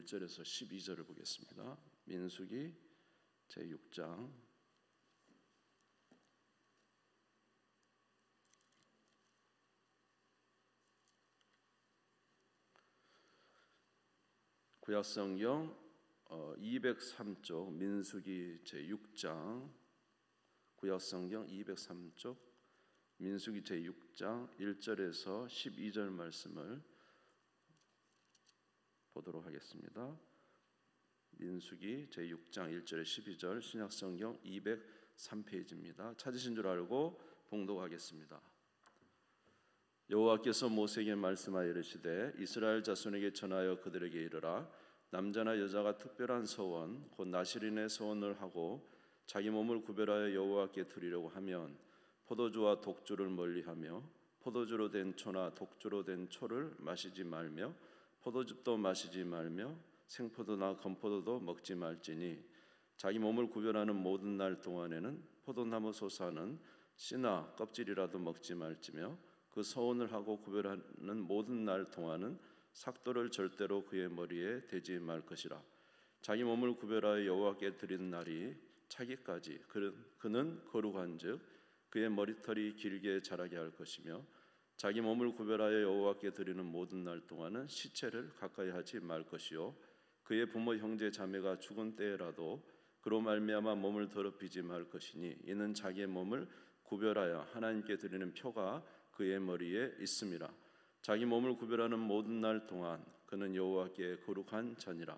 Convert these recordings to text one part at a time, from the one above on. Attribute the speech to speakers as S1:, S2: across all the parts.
S1: 1절에서 12절을 보겠습니다. 민수기 제6장 구약성경 203쪽 민수기 제6장 구약성경 203쪽 민수기 제6장 1절에서 12절 말씀을 보도록 하겠습니다. 민수기 제6장 1절에 12절 신약성경 203페이지입니다. 찾으신 줄 알고 봉독하겠습니다. 여호와께서 모세에게 말씀하여 이르시되 이스라엘 자손에게 전하여 그들에게 이르라. 남자나 여자가 특별한 서원 곧 나실인의 서원을 하고 자기 몸을 구별하여 여호와께 드리려고 하면 포도주와 독주를 멀리하며 포도주로 된 초나 독주로 된 초를 마시지 말며 포도즙도 마시지 말며 생포도나 건포도도 먹지 말지니 자기 몸을 구별하는 모든 날 동안에는 포도나무 솟아는 씨나 껍질이라도 먹지 말지며 그 서원을 하고 구별하는 모든 날 동안은 삭도를 절대로 그의 머리에 대지 말 것이라. 자기 몸을 구별하여 여호와께 드리는 날이 차기까지 그는 거룩한즉 그의 머리털이 길게 자라게 할 것이며 자기 몸을 구별하여 여호와께 드리는 모든 날 동안은 시체를 가까이 하지 말 것이요 그의 부모 형제 자매가 죽은 때에라도 그로 말미암아 몸을 더럽히지 말 것이니 이는 자기의 몸을 구별하여 하나님께 드리는 표가 그의 머리에 있음이라. 자기 몸을 구별하는 모든 날 동안 그는 여호와께 거룩한 자니라.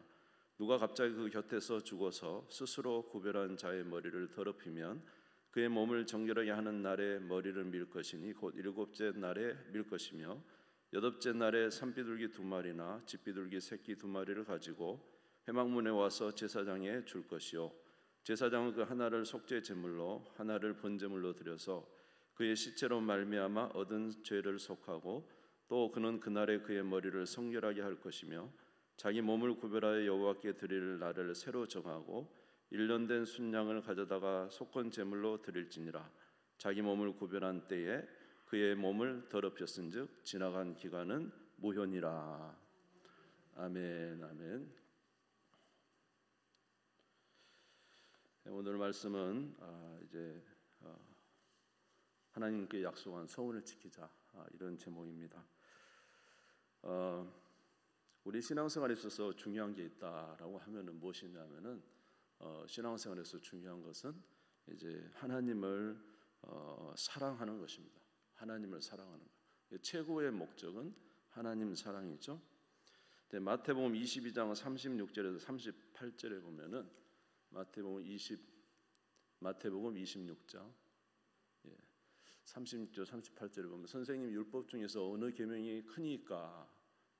S1: 누가 갑자기 그 곁에서 죽어서 스스로 구별한 자의 머리를 더럽히면 그의 몸을 정결하게 하는 날에 머리를 밀 것이니 곧 일곱째 날에 밀 것이며 여덟째 날에 산비둘기 2마리나 집비둘기 새끼 2마리를 가지고 회막문에 와서 제사장에 줄 것이요 제사장은 그 하나를 속죄 제물로 하나를 번제물로 드려서 그의 시체로 말미암아 얻은 죄를 속하고 또 그는 그날에 그의 머리를 성결하게 할 것이며 자기 몸을 구별하여 여호와께 드릴 날을 새로 정하고 1년 된 순양을 가져다가 속건 제물로 드릴지니라. 자기 몸을 구별한 때에 그의 몸을 더럽혔은즉 지나간 기간은 무효니라. 아멘. 아멘. 오늘 말씀은 이제 하나님께 약속한 서원을 지키자 이런 제목입니다. 우리 신앙생활에 있어서 중요한 게 있다라고 하면은 무엇이냐면은 신앙생활에서 중요한 것은 이제 하나님을 사랑하는 것입니다. 하나님을 사랑하는 것. 최고의 목적은 하나님 사랑이죠. 마태복음 22장 36절에서 38절에 보면은 마태복음 26장 36절 38절에 보면 선생님 율법 중에서 어느 계명이 크니까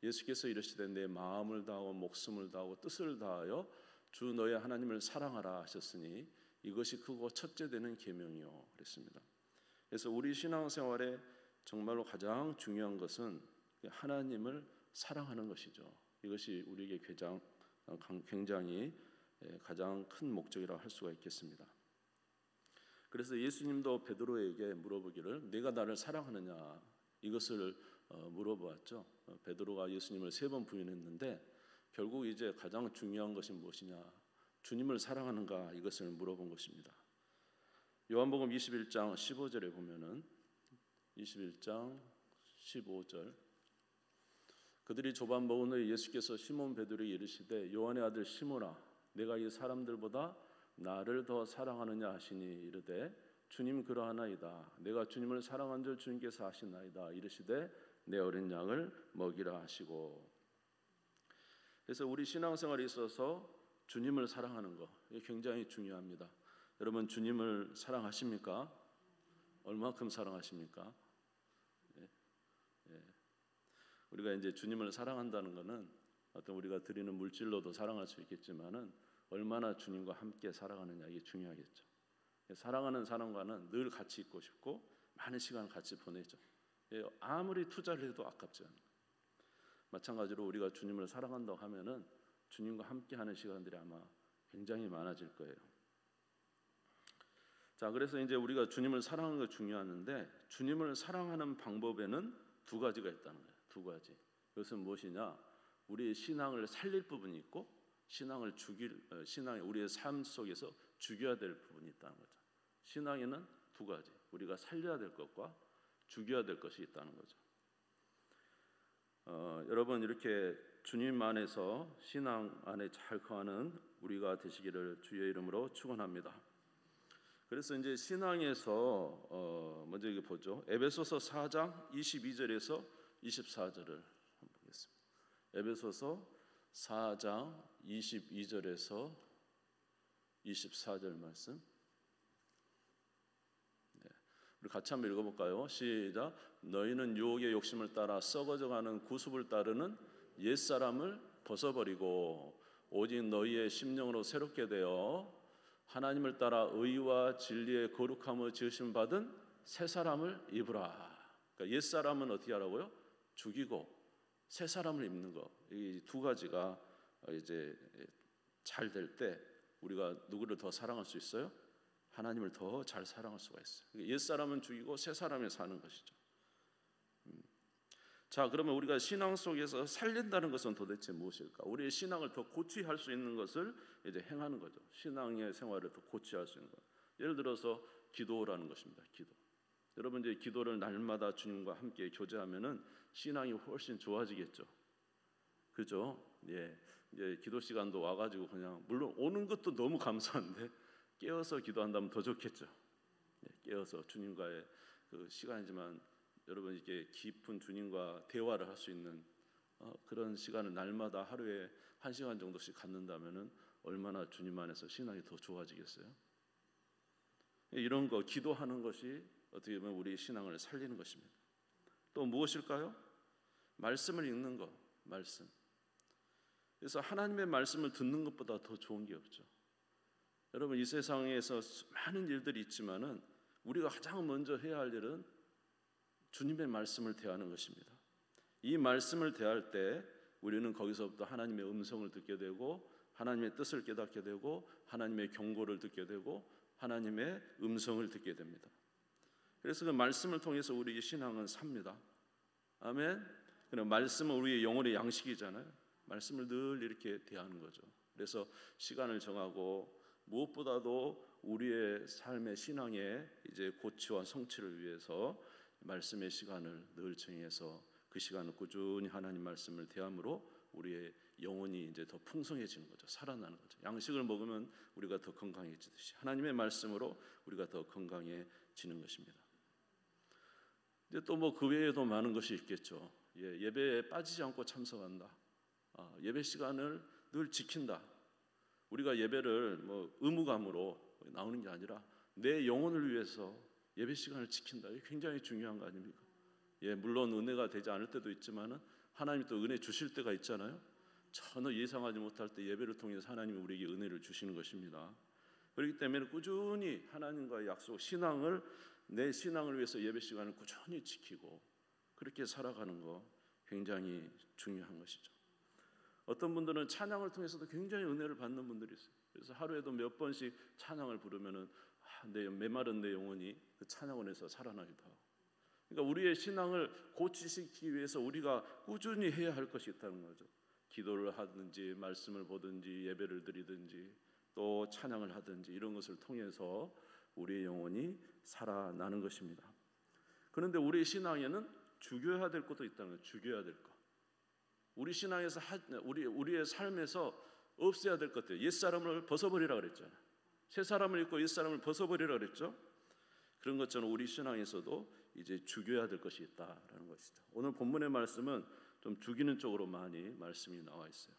S1: 예수께서 이르시되 내 마음을 다하고 목숨을 다하고 뜻을 다하여 주 너의 하나님을 사랑하라 하셨으니 이것이 크고 첫째 되는 계명이요 그랬습니다. 그래서 우리 신앙생활에 정말로 가장 중요한 것은 하나님을 사랑하는 것이죠. 이것이 우리에게 굉장히 가장 큰 목적이라고 할 수가 있겠습니다. 그래서 예수님도 베드로에게 물어보기를 네가 나를 사랑하느냐 이것을 물어보았죠. 베드로가 예수님을 3번 부인했는데 결국 이제 가장 중요한 것이 무엇이냐 주님을 사랑하는가 이것을 물어본 것입니다. 요한복음 21장 15절에 보면은 21장 15절 그들이 조반 먹은 후에 예수께서 시몬 베드로에게 이르시되 요한의 아들 시몬아 내가 이 사람들보다 나를 더 사랑하느냐 하시니 이르되 주님 그러하나이다. 내가 주님을 사랑한 줄 주님께서 아시나이다. 이르시되 내 어린 양을 먹이라 하시고. 그래서 우리 신앙생활에 있어서 주님을 사랑하는 것 이게 굉장히 중요합니다. 여러분 주님을 사랑하십니까? 얼마큼 사랑하십니까? 우리가 이제 주님을 사랑한다는 것은 어떤 우리가 드리는 물질로도 사랑할 수 있겠지만은 얼마나 주님과 함께 살아가느냐 이게 중요하겠죠. 사랑하는 사람과는 늘 같이 있고 싶고 많은 시간을 같이 보내죠. 아무리 투자를 해도 아깝지 않아요. 마찬가지로 우리가 주님을 사랑한다고 하면은 주님과 함께하는 시간들이 아마 굉장히 많아질 거예요. 자, 그래서 이제 우리가 주님을 사랑하는 거 중요한데 주님을 사랑하는 방법에는 2가지가 있다는 거예요. 2가지. 이것은 무엇이냐? 우리의 신앙을 살릴 부분이 있고 신앙이 우리의 삶 속에서 죽여야 될 부분이 있다는 거죠. 신앙에는 두 가지, 우리가 살려야 될 것과 죽여야 될 것이 있다는 거죠. 여러분, 이렇게 주님 안에서 신앙 안에 잘 거하는 우리가 되시기를 주의 이름으로 축원합니다. 그래서 이제 신앙에서 먼저 이거 보죠. 에베소서 4장 22절에서 24절을 한번 보겠습니다. 에베소서 4장 22절에서 24절 말씀. 우리 같이 한번 읽어볼까요? 시작. 너희는 유혹의 욕심을 따라 썩어져가는 구습을 따르는 옛사람을 벗어버리고 오직 너희의 심령으로 새롭게 되어 하나님을 따라 의와 진리의 거룩함을 지으심 받은 새 사람을 입으라. 그러니까 옛사람은 어떻게 하라고요? 죽이고 새 사람을 입는 거. 이 두 가지가 이제 잘 될 때 우리가 누구를 더 사랑할 수 있어요? 하나님을 더 잘 사랑할 수가 있어요. 옛사람은 죽이고 새 사람에 사는 것이죠. 자, 그러면 우리가 신앙 속에서 살린다는 것은 도대체 무엇일까? 우리의 신앙을 더 고취할 수 있는 것을 이제 행하는 거죠. 신앙의 생활을 더 고취할 수 있는 것. 예를 들어서 기도라는 것입니다. 기도. 여러분, 이제 기도를 날마다 주님과 함께 교제하면은 신앙이 훨씬 좋아지겠죠. 그죠? 예. 이제 기도 시간도 와가지고 그냥 물론 오는 것도 너무 감사한데 깨어서 기도한다면 더 좋겠죠. 예, 깨어서 주님과의 그 시간이지만 여러분, 이게 깊은 주님과 대화를 할 수 있는 그런 시간을 날마다 하루에 1시간 정도씩 갖는다면은 얼마나 주님 안에서 신앙이 더 좋아지겠어요? 이런 거 기도하는 것이 어떻게 보면 우리 신앙을 살리는 것입니다. 또 무엇일까요? 말씀을 읽는 것, 말씀. 그래서 하나님의 말씀을 듣는 것보다 더 좋은 게 없죠. 여러분, 이 세상에서 많은 일들이 있지만은 우리가 가장 먼저 해야 할 일은 주님의 말씀을 대하는 것입니다. 이 말씀을 대할 때 우리는 거기서부터 하나님의 음성을 듣게 되고 하나님의 뜻을 깨닫게 되고 하나님의 경고를 듣게 되고 하나님의 음성을 듣게 됩니다. 그래서 그 말씀을 통해서 우리의 신앙은 삽니다. 아멘. 그럼 말씀은 우리의 영혼의 양식이잖아요. 말씀을 늘 이렇게 대하는 거죠. 그래서 시간을 정하고 무엇보다도 우리의 삶의 신앙의 이제 고치와 성취를 위해서 말씀의 시간을 늘 정해서 그 시간을 꾸준히 하나님 말씀을 대함으로 우리의 영혼이 이제 더 풍성해지는 거죠. 살아나는 거죠. 양식을 먹으면 우리가 더 건강해지듯이 하나님의 말씀으로 우리가 더 건강해지는 것입니다. 이제 또 뭐 그 외에도 많은 것이 있겠죠. 예배에 빠지지 않고 참석한다. 예배 시간을 늘 지킨다. 우리가 예배를 뭐 의무감으로 나오는 게 아니라 내 영혼을 위해서 예배 시간을 지킨다. 이게 굉장히 중요한 거 아닙니까? 물론 은혜가 되지 않을 때도 있지만은 하나님이 또 은혜 주실 때가 있잖아요. 전혀 예상하지 못할 때 예배를 통해서 하나님이 우리에게 은혜를 주시는 것입니다. 그렇기 때문에 꾸준히 하나님과의 약속, 내 신앙을 위해서 예배 시간을 꾸준히 지키고 그렇게 살아가는 거 굉장히 중요한 것이죠. 어떤 분들은 찬양을 통해서도 굉장히 은혜를 받는 분들이 있어요. 그래서 하루에도 몇 번씩 찬양을 부르면은 내 메마른 내 영혼이 그 찬양원에서 살아나기도 하고. 그러니까 우리의 신앙을 고치시키기 위해서 우리가 꾸준히 해야 할 것이 있다는 거죠. 기도를 하든지 말씀을 보든지 예배를 드리든지 또 찬양을 하든지 이런 것을 통해서 우리의 영혼이 살아나는 것입니다. 그런데 우리의 신앙에는 죽여야 될 것도 있다는 거예요. 죽여야 될 것. 우리 신앙에서 우리의 삶에서 없애야 될 것들. 옛사람을 벗어버리라 그랬잖아요. 새 사람을 입고 옛사람을 벗어버리라 그랬죠. 그런 것처럼 우리 신앙에서도 이제 죽여야 될 것이 있다라는 것이죠. 오늘 본문의 말씀은 좀 죽이는 쪽으로 많이 말씀이 나와 있어요.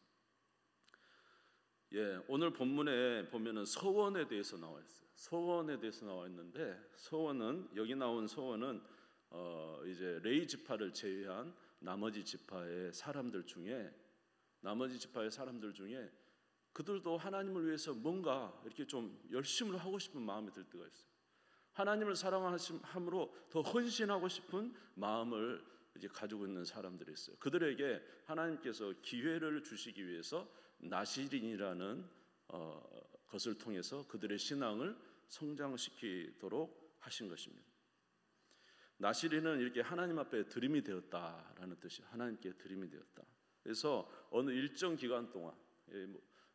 S1: 오늘 본문에 보면은 서원에 대해서 나와 있어요. 서원에 대해서 나와 있는데 서원은 여기 나온 서원은 이제 레위 지파를 제외한 나머지 지파의 사람들 중에 그들도 하나님을 위해서 뭔가 이렇게 좀 열심을 하고 싶은 마음이 들 때가 있어요. 하나님을 사랑함으로 더 헌신하고 싶은 마음을 이제 가지고 있는 사람들이 있어요. 그들에게 하나님께서 기회를 주시기 위해서 나시린이라는 것을 통해서 그들의 신앙을 성장시키도록 하신 것입니다. 나시린은 이렇게 하나님 앞에 드림이 되었다라는 뜻이에요. 하나님께 드림이 되었다. 그래서 어느 일정 기간 동안,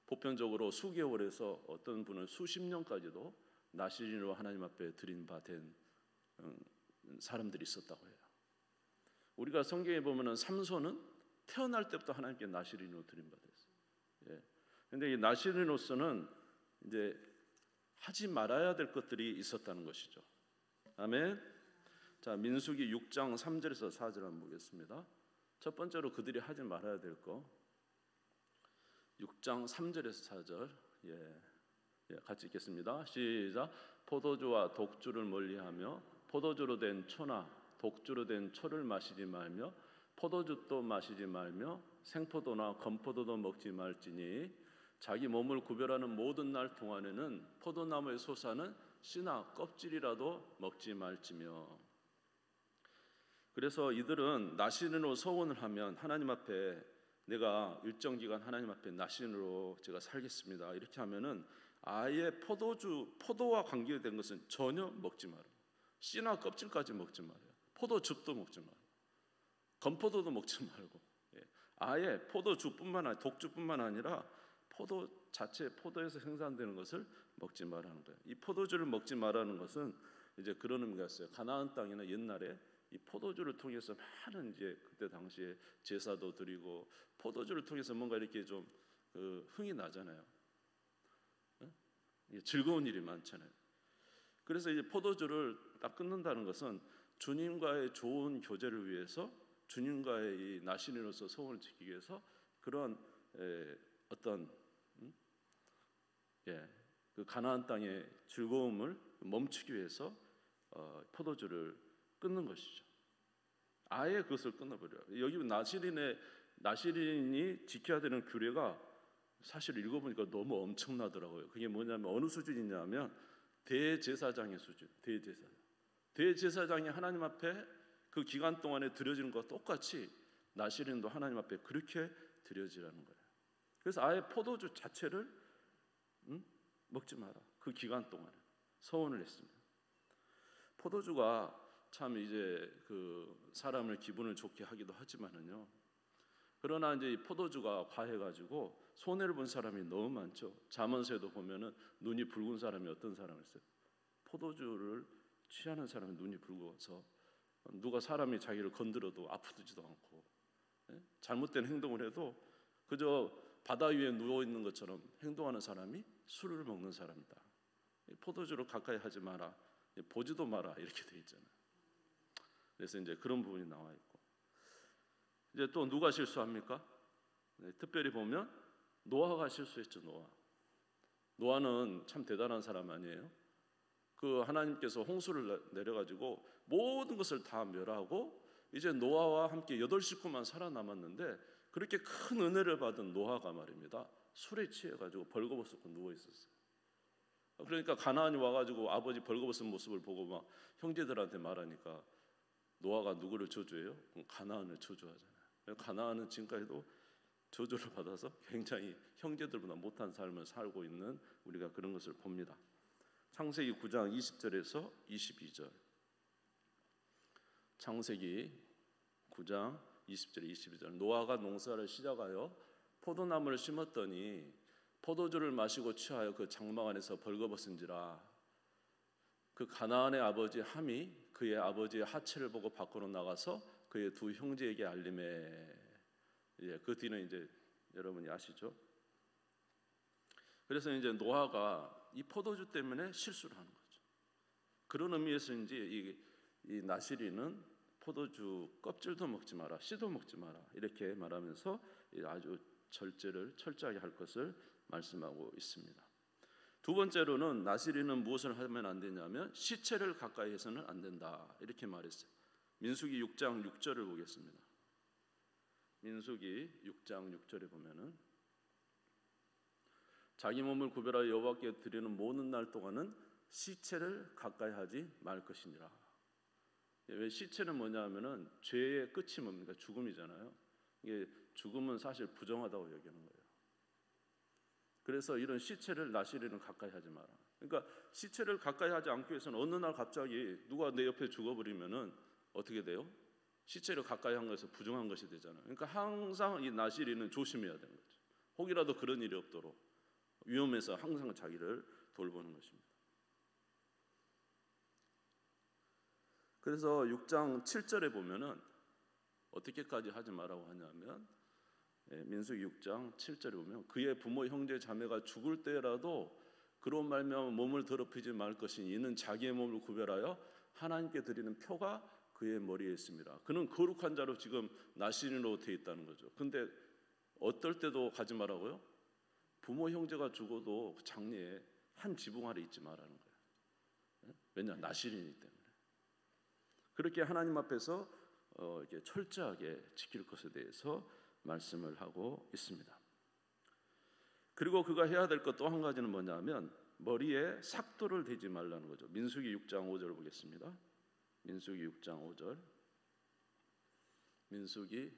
S1: 보편적으로 수개월에서 어떤 분은 수십 년까지도 나시린으로 하나님 앞에 드린 바 된 사람들이 있었다고 해요. 우리가 성경에 보면은 삼손은 태어날 때부터 하나님께 나시린으로 드린 바 됐어요. 그런데 이 나시린으로서는 이제 하지 말아야 될 것들이 있었다는 것이죠. 아멘. 자, 민수기 6장 3절에서 4절 한번 보겠습니다. 첫 번째로 그들이 하지 말아야 될 거, 6장 3절에서 4절, 같이 읽겠습니다. 시작. 포도주와 독주를 멀리하며 포도주로 된 초나 독주로 된 초를 마시지 말며 포도주도 마시지 말며 생포도나 건포도도 먹지 말지니 자기 몸을 구별하는 모든 날 동안에는 포도나무에 솟아는 씨나 껍질이라도 먹지 말지며. 그래서 이들은 나시린으로 서원을 하면 하나님 앞에 내가 일정 기간 하나님 앞에 나시린으로 제가 살겠습니다, 이렇게 하면은 아예 포도와 관계된 것은 전혀 먹지 말아요. 씨나 껍질까지 먹지 말아요. 포도즙도 먹지 말고 건포도도 먹지 말고, 아예 포도주뿐만 아니라 독주뿐만 아니라 포도 자체, 포도에서 생산되는 것을 먹지 말라는 거예요. 이 포도주를 먹지 말라는 것은 이제 그런 의미가 있어요. 가나안 땅에는 옛날에 이 포도주를 통해서 많은 이제 그때 당시에 제사도 드리고 포도주를 통해서 뭔가 이렇게 좀 흥이 나잖아요. 즐거운 일이 많잖아요. 그래서 이제 포도주를 딱 끊는다는 것은 주님과의 좋은 교제를 위해서, 주님과의 이 나시린으로서 소원을 지키기 위해서 그런 어떤 그 가나안 땅의 즐거움을 멈추기 위해서 포도주를 끊는 것이죠. 아예 그것을 끊어버려요. 여기 나시린이 지켜야 되는 규례가 사실 읽어보니까 너무 엄청나더라고요. 그게 뭐냐면 어느 수준이냐면 대제사장의 수준. 대제사장이 하나님 앞에 그 기간 동안에 드려지는 것과 똑같이 나시린도 하나님 앞에 그렇게 드려지라는 거예요. 그래서 아예 포도주 자체를 먹지 마라. 그 기간 동안에 서원을 했습니다. 포도주가 참 이제 그 사람을 기분을 좋게 하기도 하지만은요. 그러나 이제 이 포도주가 과해가지고 손해를 본 사람이 너무 많죠. 잠언서에도 보면은 눈이 붉은 사람이 어떤 사람을 있어요? 포도주를 취하는 사람은 눈이 붉어서 누가 사람이 자기를 건드려도 아프지도 않고, 잘못된 행동을 해도 그저 바다 위에 누워 있는 것처럼 행동하는 사람이 술을 먹는 사람이다. 포도주를 가까이 하지 마라, 보지도 마라, 이렇게 돼 있잖아요. 그래서 이제 그런 부분이 나와 있고, 이제 또 누가 실수합니까? 특별히 보면 노아가 실수했죠. 노아는 참 대단한 사람 아니에요? 그 하나님께서 홍수를 내려가지고 모든 것을 다 멸하고 이제 노아와 함께 8식구만 살아남았는데, 그렇게 큰 은혜를 받은 노아가 말입니다, 술에 취해가지고 벌거벗고 누워 있었어요. 그러니까 가나안이 와가지고 아버지 벌거벗은 모습을 보고 막 형제들한테 말하니까 노아가 누구를 저주해요? 가나안을 저주하잖아요. 가나안은 지금까지도 저주를 받아서 굉장히 형제들보다 못한 삶을 살고 있는 우리가 그런 것을 봅니다. 창세기 9장 20절에서 22절. 창세기 9장 20절 22절. 노아가 농사를 시작하여 포도나무를 심었더니 포도주를 마시고 취하여 그 장막 안에서 벌거벗은지라. 그 가나안의 아버지 함이 그의 아버지의 하체를 보고 밖으로 나가서 그의 두 형제에게 알림해. 그 뒤는 이제 여러분이 아시죠? 그래서 이제 노아가 이 포도주 때문에 실수를 하는 거죠. 그런 의미에서인지 이 나시린은 포도주 껍질도 먹지 마라, 씨도 먹지 마라, 이렇게 말하면서 아주 절제를 철저하게 할 것을 말씀하고 있습니다. 두 번째로는 나시린은 무엇을 하면 안 되냐면 시체를 가까이 해서는 안 된다, 이렇게 말했어요. 민수기 6장 6절을 보겠습니다. 민수기 6장 6절에 보면은 자기 몸을 구별하여 여호와께 드리는 모든 날 동안은 시체를 가까이 하지 말 것이니라. 왜 시체는 뭐냐 하면은 죄의 끝이 뭡니까? 죽음이잖아요. 이게 죽음은 사실 부정하다고 여기는 거예요. 그래서 이런 시체를 나시린은 가까이 하지 마라. 그러니까 시체를 가까이 하지 않기 위해서는 어느 날 갑자기 누가 내 옆에 죽어버리면은 어떻게 돼요? 시체를 가까이 한 것에서 부정한 것이 되잖아요. 그러니까 항상 이 나시린은 조심해야 되는 거죠. 혹이라도 그런 일이 없도록 위험해서 항상 자기를 돌보는 것입니다. 그래서 6장 7절에 보면은 어떻게까지 하지 말라고 하냐면, 민수기 6장 7절에 보면 그의 부모 형제 자매가 죽을 때라도 그로 말미암아 몸을 더럽히지 말 것이니 이는 자기의 몸을 구별하여 하나님께 드리는 표가 그의 머리에 있습니다. 그는 거룩한 자로 지금 나시린으로 되어 있다는 거죠. 근데 어떨 때도 가지 말라고요? 부모 형제가 죽어도 그 장례에 한 지붕 아래 있지 말라는 거예요. 왜냐? 나시린이기 때문에. 그렇게 하나님 앞에서 이렇게 철저하게 지킬 것에 대해서 말씀을 하고 있습니다. 그리고 그가 해야 될 것 또 한 가지는 뭐냐면 머리에 삭도를 대지 말라는 거죠. 민수기 6장 5절 보겠습니다. 민수기 6장 5절. 민수기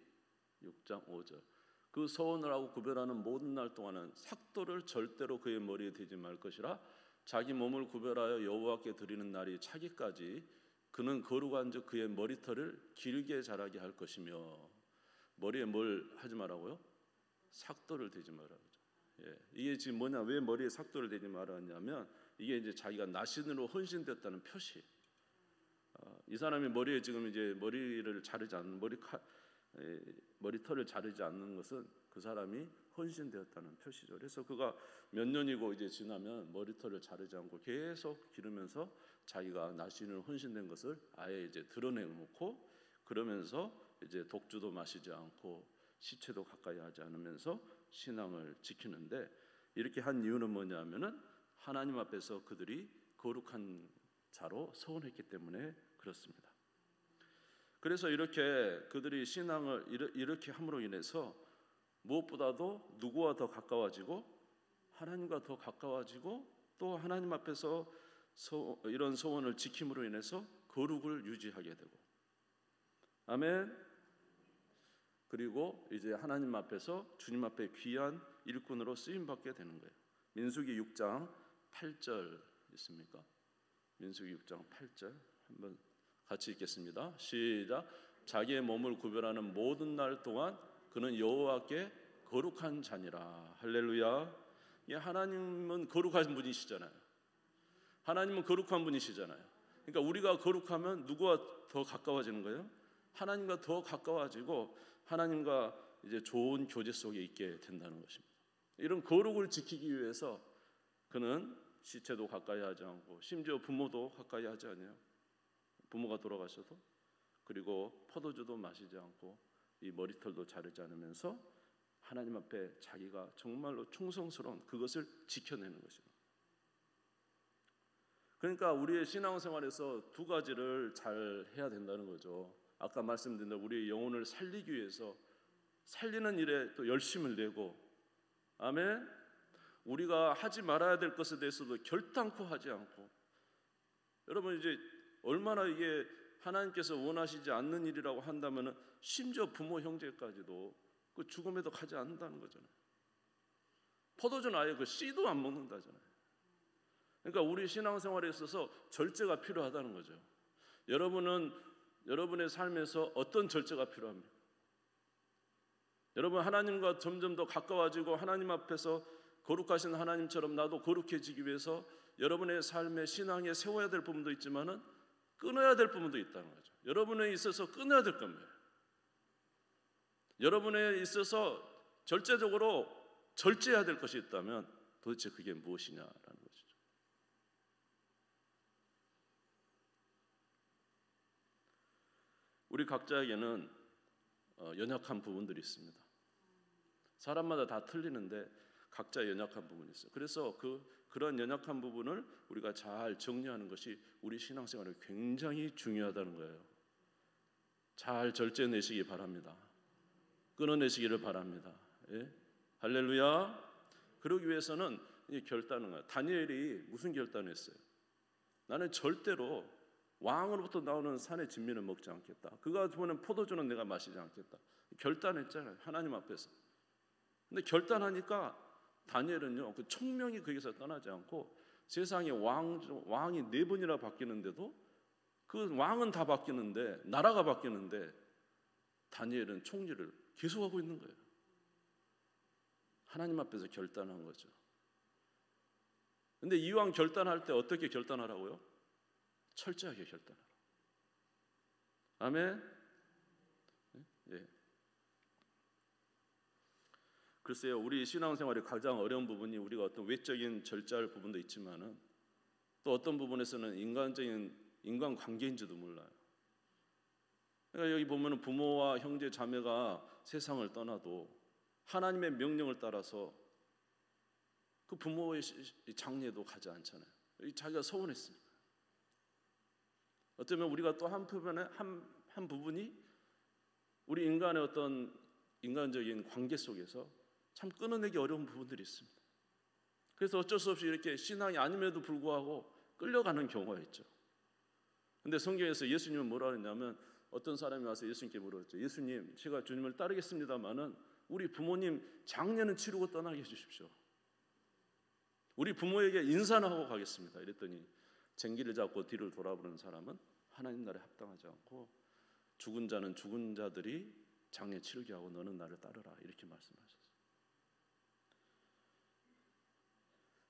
S1: 6장 5절. 그 서원을 하고 구별하는 모든 날 동안은 삭도를 절대로 그의 머리에 대지 말 것이라 자기 몸을 구별하여 여호와께 드리는 날이 차기까지 그는 거룩한 즉 그의 머리털을 길게 자라게 할 것이며. 머리에 뭘 하지 말라고요? 삭도를 대지 말라고. 예, 이게 지금 뭐냐? 왜 머리에 삭도를 대지 말았냐면 이게 이제 자기가 나신으로 헌신됐다는 표시. 이 사람이 머리에 지금 이제 머리를 자르지 않는 머리털을 자르지 않는 것은 그 사람이 헌신되었다는 표시죠. 그래서 그가 몇 년이고 이제 지나면 머리털을 자르지 않고 계속 기르면서 자기가 나신으로 헌신된 것을 아예 이제 드러내놓고, 그러면서 이제 독주도 마시지 않고 시체도 가까이 하지 않으면서 신앙을 지키는데, 이렇게 한 이유는 뭐냐면은 하나님 앞에서 그들이 거룩한 자로 서원했기 때문에 그렇습니다. 그래서 이렇게 그들이 신앙을 이렇게 함으로 인해서 무엇보다도 누구와 더 가까워지고 하나님과 더 가까워지고 또 하나님 앞에서 이런 소원을 지킴으로 인해서 거룩을 유지하게 되고, 아멘. 그리고 이제 하나님 앞에서 주님 앞에 귀한 일꾼으로 쓰임 받게 되는 거예요. 민수기 6장 8절 있습니까? 민수기 6장 8절 한번 같이 읽겠습니다. 시작. 자기의 몸을 구별하는 모든 날 동안 그는 여호와께 거룩한 자니라. 할렐루야. 하나님은 거룩한 분이시잖아요. 하나님은 거룩한 분이시잖아요. 그러니까 우리가 거룩하면 누구와 더 가까워지는 거예요? 하나님과 더 가까워지고 하나님과 이제 좋은 교제 속에 있게 된다는 것입니다. 이런 거룩을 지키기 위해서 그는 시체도 가까이 하지 않고 심지어 부모도 가까이 하지 않아요. 부모가 돌아가셔도. 그리고 포도주도 마시지 않고 이 머리털도 자르지 않으면서 하나님 앞에 자기가 정말로 충성스러운 그것을 지켜내는 것입니다. 그러니까 우리의 신앙생활에서 두 가지를 잘 해야 된다는 거죠. 아까 말씀드린 대로 우리의 영혼을 살리기 위해서 살리는 일에 또 열심을 내고, 아멘. 우리가 하지 말아야 될 것에 대해서도 결단코 하지 않고, 여러분 이제 얼마나 이게 하나님께서 원하시지 않는 일이라고 한다면 심지어 부모 형제까지도 그 죽음에도 가지 않는다는 거잖아요. 포도주는 아예 그 씨도 안 먹는다잖아요. 그러니까 우리 신앙생활에 있어서 절제가 필요하다는 거죠. 여러분의 삶에서 어떤 절제가 필요합니까? 여러분 하나님과 점점 더 가까워지고 하나님 앞에서 거룩하신 하나님처럼 나도 거룩해지기 위해서 여러분의 삶의 신앙에 세워야 될 부분도 있지만은 끊어야 될 부분도 있다는 거죠. 여러분에 있어서 끊어야 될 겁니다. 여러분에 있어서 절제적으로 절제해야 될 것이 있다면 도대체 그게 무엇이냐라는 것이죠. 우리 각자에게는 연약한 부분들이 있습니다. 사람마다 다 틀리는데 각자 연약한 부분이 있어요. 그래서 그런 연약한 부분을 우리가 잘 정리하는 것이 우리 신앙생활에 굉장히 중요하다는 거예요. 잘 절제내시기 바랍니다. 끊어내시기를 바랍니다. 예? 할렐루야. 그러기 위해서는 결단은 거예요. 다니엘이 무슨 결단을 했어요? 나는 절대로 왕으로부터 나오는 산의 진미를 먹지 않겠다. 그가 보는 포도주는 내가 마시지 않겠다. 결단했잖아요. 하나님 앞에서. 근데 결단하니까 다니엘은요, 그 총명이 거기서 떠나지 않고 세상에 왕이 4번이나 바뀌는데도 그 왕은 다 바뀌는데 나라가 바뀌는데 다니엘은 총리를 계속하고 있는 거예요. 하나님 앞에서 결단한 거죠. 근데 이왕 결단할 때 어떻게 결단하라고요? 철저하게 결단하라. 아멘. 예. 글쎄요, 우리 신앙생활의 가장 어려운 부분이 우리가 어떤 외적인 절제할 부분도 있지만은 또 어떤 부분에서는 인간적인 인간관계인지도 몰라요. 그러니까 여기 보면은 부모와 형제 자매가 세상을 떠나도 하나님의 명령을 따라서 그 부모의 장례도 가지 않잖아요. 자기가 서운했으니까. 어쩌면 우리가 또 한 부분이 우리 인간의 어떤 인간적인 관계 속에서 참 끊어내기 어려운 부분들이 있습니다. 그래서 어쩔 수 없이 이렇게 신앙이 아님에도 불구하고 끌려가는 경우가 있죠. 근데 성경에서 예수님은 뭐라 그랬냐면 어떤 사람이 와서 예수님께 물었죠. 예수님, 제가 주님을 따르겠습니다마는 우리 부모님 장례는 치르고 떠나게 해주십시오. 우리 부모에게 인사는 하고 가겠습니다. 이랬더니 쟁기를 잡고 뒤를 돌아보는 사람은 하나님 나라에 합당하지 않고 죽은 자는 죽은 자들이 장례 치르게 하고 너는 나를 따르라 이렇게 말씀하셨어요.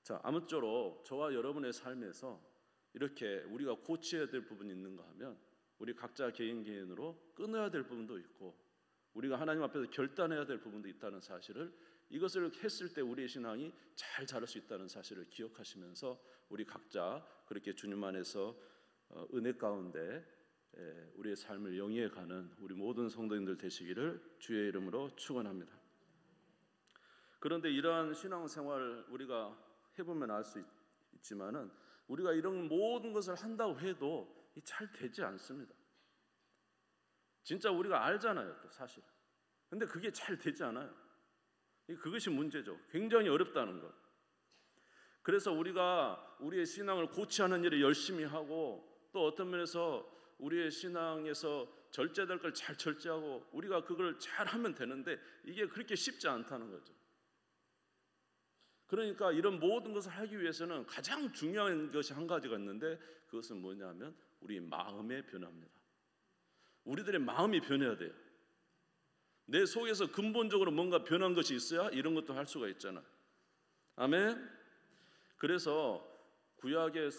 S1: 자, 아무쪼록 저와 여러분의 삶에서 이렇게 우리가 고쳐야 될 부분이 있는가 하면 우리 각자 개인으로 끊어야 될 부분도 있고 우리가 하나님 앞에서 결단해야 될 부분도 있다는 사실을 이것을 했을 때 우리의 신앙이 잘 자랄 수 있다는 사실을 기억하시면서 우리 각자 그렇게 주님 안에서 은혜 가운데 우리의 삶을 영위해 가는 우리 모든 성도님들 되시기를 주의 이름으로 축원합니다. 그런데 이러한 신앙생활 우리가 해보면 알 수 있지만은 우리가 이런 모든 것을 한다고 해도 잘 되지 않습니다. 진짜 우리가 알잖아요, 또 사실. 근데 그게 잘 되지 않아요. 그것이 문제죠. 굉장히 어렵다는 것. 그래서 우리가 우리의 신앙을 고치하는 일을 열심히 하고 또 어떤 면에서 우리의 신앙에서 절제될 걸 잘 절제하고 우리가 그걸 잘 하면 되는데 이게 그렇게 쉽지 않다는 거죠. 그러니까 이런 모든 것을 하기 위해서는 가장 중요한 것이 한 가지가 있는데 그것은 뭐냐면 우리 마음의 변화입니다. 우리들의 마음이 변해야 돼요. 내 속에서 근본적으로 뭔가 변한 것이 있어야 이런 것도 할 수가 있잖아. 아멘. 그래서 구약의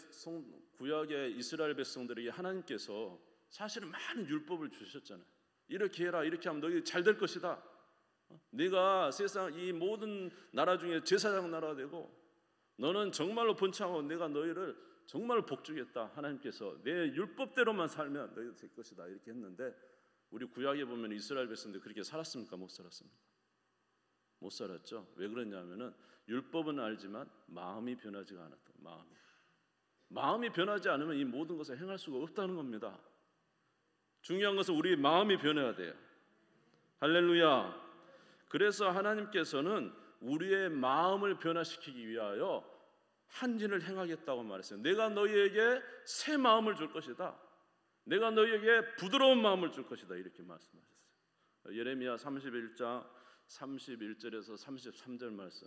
S1: 이스라엘 백성들에게 하나님께서 사실은 많은 율법을 주셨잖아요. 이렇게 해라, 이렇게 하면 너희 잘 될 것이다. 네가 세상 이 모든 나라 중에 제사장 나라가 되고 너는 정말로 번창하고 내가 너희를 정말 복주겠다. 하나님께서 내 율법대로만 살면 너희도 될 것이다. 이렇게 했는데 우리 구약에 보면 이스라엘 백성들 그렇게 살았습니까? 못 살았습니까? 못 살았죠. 왜 그러냐면은 율법은 알지만 마음이 변하지가 않았다. 마음이 변하지 않으면 이 모든 것을 행할 수가 없다는 겁니다. 중요한 것은 우리 마음이 변해야 돼요. 할렐루야. 그래서 하나님께서는 우리의 마음을 변화시키기 위하여 한 일을 행하겠다고 말했어요. 내가 너희에게 새 마음을 줄 것이다. 내가 너희에게 부드러운 마음을 줄 것이다. 이렇게 말씀하셨어요. 예레미야 31장 31절에서 33절 말씀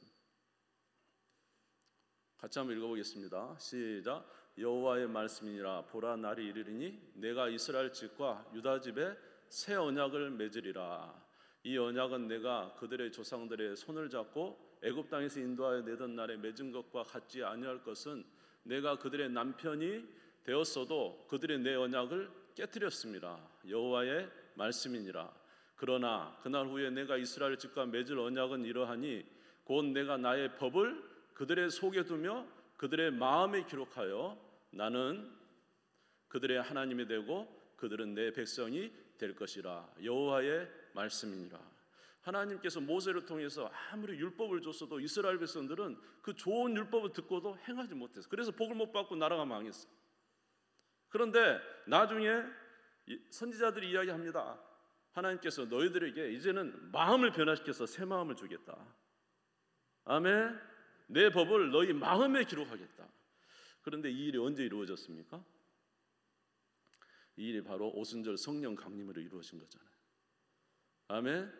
S1: 같이 한번 읽어보겠습니다. 시작. 여호와의 말씀이니라. 보라, 날이 이르리니 내가 이스라엘 집과 유다 집에 새 언약을 맺으리라. 이 언약은 내가 그들의 조상들의 손을 잡고 애굽 땅에서 인도하여 내던 날에 맺은 것과 같지 아니할 것은 내가 그들의 남편이 되었어도 그들의 내 언약을 깨뜨렸습니다. 여호와의 말씀이니라. 그러나 그날 후에 내가 이스라엘 집과 맺을 언약은 이러하니 곧 내가 나의 법을 그들의 속에 두며 그들의 마음에 기록하여 나는 그들의 하나님이 되고 그들은 내 백성이 될 것이라. 여호와의 말씀이니라. 하나님께서 모세를 통해서 아무리 율법을 줬어도 이스라엘 백성들은 그 좋은 율법을 듣고도 행하지 못했어. 그래서 복을 못 받고 나라가 망했어. 그런데 나중에 선지자들이 이야기합니다. 하나님께서 너희들에게 이제는 마음을 변화시켜서 새 마음을 주겠다. 아멘. 내 법을 너희 마음에 기록하겠다. 그런데 이 일이 언제 이루어졌습니까? 이 일이 바로 오순절 성령 강림으로 이루어진 거잖아요. 아멘.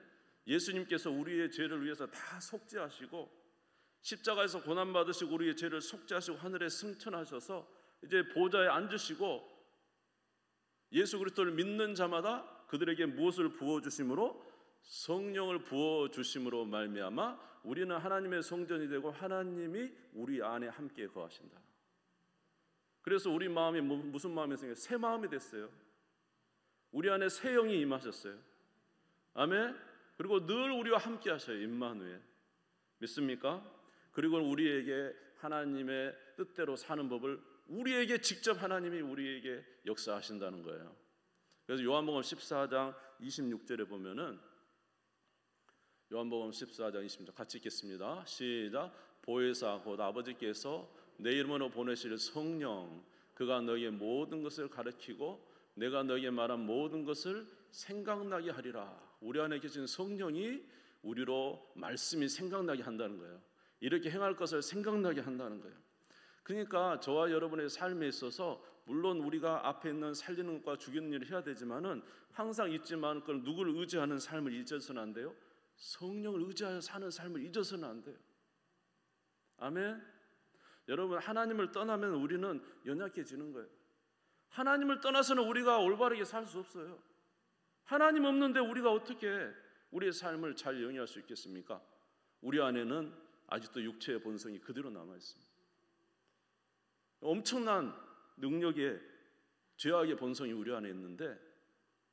S1: 예수님께서 우리의 죄를 위해서 다 속죄하시고 십자가에서 고난받으시고 우리의 죄를 속죄하시고 하늘에 승천하셔서 이제 보좌에 앉으시고 예수 그리스도를 믿는 자마다 그들에게 무엇을 부어주심으로? 성령을 부어주심으로 말미암아 우리는 하나님의 성전이 되고 하나님이 우리 안에 함께 거하신다. 그래서 우리 마음이 무슨 마음이 생겨요? 새 마음이 됐어요. 우리 안에 새 영이 임하셨어요. 아멘. 그리고 늘 우리와 함께 하셔요. 임마누엘. 믿습니까? 그리고 우리에게 하나님의 뜻대로 사는 법을 우리에게 직접 하나님이 우리에게 역사하신다는 거예요. 그래서 요한복음 14장 26절에 보면은, 요한복음 14장 26절 같이 읽겠습니다. 시작. 보혜사 곧 아버지께서 내 이름으로 보내실 성령, 그가 너희의 모든 것을 가르치고 내가 너희에게 말한 모든 것을 생각나게 하리라. 우리 안에 계신 성령이 우리로 말씀이 생각나게 한다는 거예요. 이렇게 행할 것을 생각나게 한다는 거예요. 그러니까 저와 여러분의 삶에 있어서 물론 우리가 앞에 있는 살리는 것과 죽이는 일을 해야 되지만은 항상 잊지만 그걸 누구를 의지하는 삶을 잊어서는 안 돼요. 성령을 의지하여 사는 삶을 잊어서는 안 돼요. 아멘. 여러분, 하나님을 떠나면 우리는 연약해지는 거예요. 하나님을 떠나서는 우리가 올바르게 살 수 없어요. 하나님 없는데 우리가 어떻게 우리의 삶을 잘 영위할 수 있겠습니까? 우리 안에는 아직도 육체의 본성이 그대로 남아 있습니다. 엄청난 능력의 죄악의 본성이 우리 안에 있는데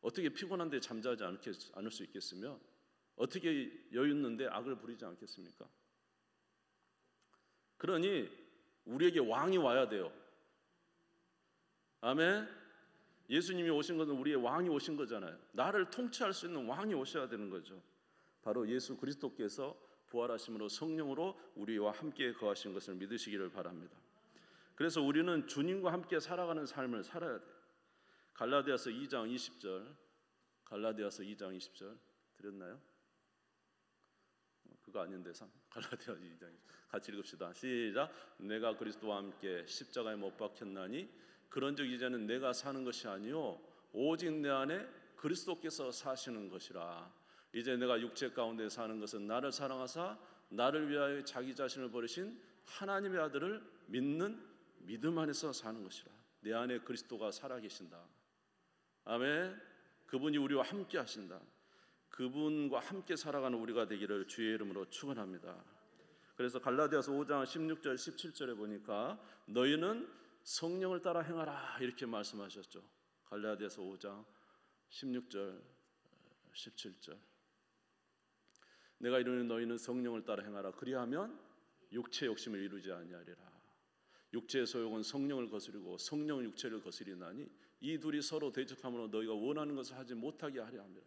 S1: 어떻게 피곤한데 잠자지 않을 수 있겠으며 어떻게 여유 있는데 악을 부리지 않겠습니까? 그러니 우리에게 왕이 와야 돼요. 아멘. 예수님이 오신 것은 우리의 왕이 오신 거잖아요. 나를 통치할 수 있는 왕이 오셔야 되는 거죠. 바로 예수 그리스도께서 부활하심으로 성령으로 우리와 함께 거하신 것을 믿으시기를 바랍니다. 그래서 우리는 주님과 함께 살아가는 삶을 살아야 돼요. 갈라디아서 2장 20절, 갈라디아서 2장 20절 드렸나요? 그거 아닌데 갈라디아서 2장 20절 같이 읽읍시다. 시작. 내가 그리스도와 함께 십자가에 못 박혔나니 그런즉 이제는 내가 사는 것이 아니요 오직 내 안에 그리스도께서 사시는 것이라. 이제 내가 육체 가운데 사는 것은 나를 사랑하사 나를 위하여 자기 자신을 버리신 하나님의 아들을 믿는 믿음 안에서 사는 것이라. 내 안에 그리스도가 살아계신다. 아멘. 그분이 우리와 함께 하신다. 그분과 함께 살아가는 우리가 되기를 주의 이름으로 축원합니다. 그래서 갈라디아서 5장 16절 17절에 보니까 너희는 성령을 따라 행하라 이렇게 말씀하셨죠. 갈라디아서 5장 16절 17절 내가 이르노니 너희는 성령을 따라 행하라. 그리하면 육체 욕심을 이루지 아니하리라. 육체의 소욕은 성령을 거스르고 성령은 육체를 거스리나니 이 둘이 서로 대적함으로 너희가 원하는 것을 하지 못하게 하려 합니다.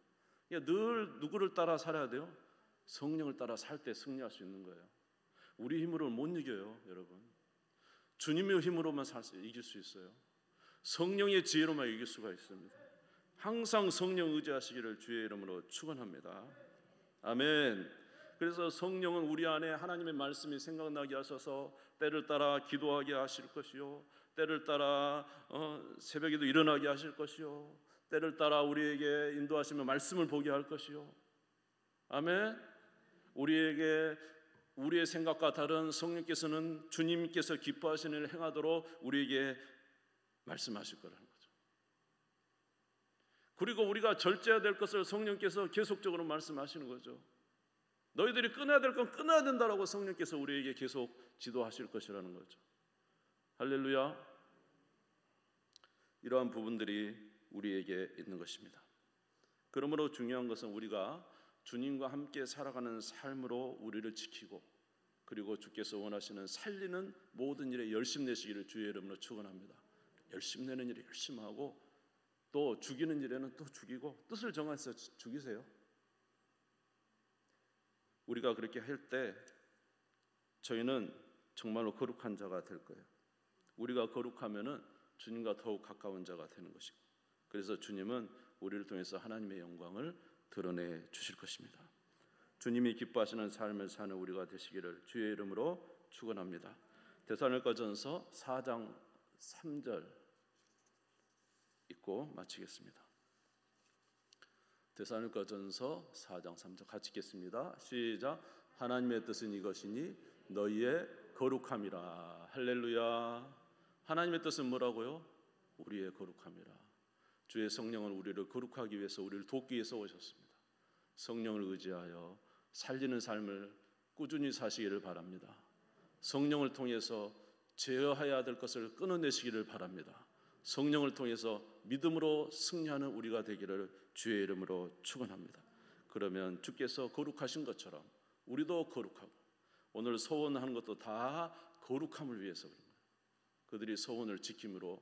S1: 늘 누구를 따라 살아야 돼요? 성령을 따라 살 때 승리할 수 있는 거예요. 우리 힘으로는 못 이겨요, 여러분. 주님의 힘으로만 이길 수 있어요. 성령의 지혜로만 이길 수가 있습니다. 항상 성령 의지하시기를 주의 이름으로 축원합니다. 아멘. 그래서 성령은 우리 안에 하나님의 말씀이 생각나게 하셔서 때를 따라 기도하게 하실 것이요, 때를 따라 새벽에도 일어나게 하실 것이요, 때를 따라 우리에게 인도하시며 말씀을 보게 할 것이요. 아멘. 우리에게 우리의 생각과 다른 성령께서는 주님께서 기뻐하시는 일을 행하도록 우리에게 말씀하실 거라는 거죠. 그리고 우리가 절제해야 될 것을 성령께서 계속적으로 말씀하시는 거죠. 너희들이 끊어야 될 건 끊어야 된다라고 성령께서 우리에게 계속 지도하실 것이라는 거죠. 할렐루야. 이러한 부분들이 우리에게 있는 것입니다. 그러므로 중요한 것은 우리가 주님과 함께 살아가는 삶으로 우리를 지키고 그리고 주께서 원하시는 살리는 모든 일에 열심 내시기를 주의 이름으로 축원합니다. 열심 내는 일에 열심 하고 또 죽이는 일에는 또 죽이고 뜻을 정해서 죽이세요. 우리가 그렇게 할 때 저희는 정말로 거룩한 자가 될 거예요. 우리가 거룩하면은 주님과 더욱 가까운 자가 되는 것이고 그래서 주님은 우리를 통해서 하나님의 영광을 드러내 주실 것입니다. 주님이 기뻐하시는 삶을 사는 우리가 되시기를 주의 이름으로 축원합니다. 데살로니가전서 4장 3절 읽고 마치겠습니다. 데살로니가전서 4장 3절 같이 읽겠습니다. 시작. 하나님의 뜻은 이것이니 너희의 거룩함이라. 할렐루야. 하나님의 뜻은 뭐라고요? 우리의 거룩함이라. 주의 성령은 우리를 거룩하기 위해서, 우리를 돕기 위해서 오셨습니다. 성령을 의지하여 살리는 삶을 꾸준히 사시기를 바랍니다. 성령을 통해서 제어해야 될 것을 끊어내시기를 바랍니다. 성령을 통해서 믿음으로 승리하는 우리가 되기를 주의 이름으로 축원합니다. 그러면 주께서 거룩하신 것처럼 우리도 거룩하고, 오늘 소원하는 것도 다 거룩함을 위해서 그럽니다. 그들이 소원을 지킴으로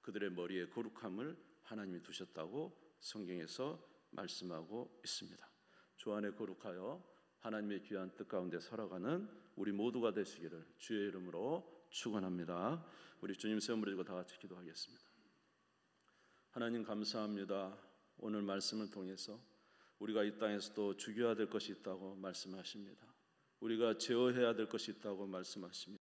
S1: 그들의 머리에 거룩함을 하나님이 두셨다고 성경에서 말씀하고 있습니다. 주 안에 거룩하여 하나님의 귀한 뜻 가운데 살아가는 우리 모두가 되시기를 주의 이름으로 축원합니다. 우리 주님 세움 부르고 다 같이 기도하겠습니다. 하나님 감사합니다. 오늘 말씀을 통해서 우리가 이 땅에서도 죽여야 될 것이 있다고 말씀하십니다. 우리가 제어해야 될 것이 있다고 말씀하십니다.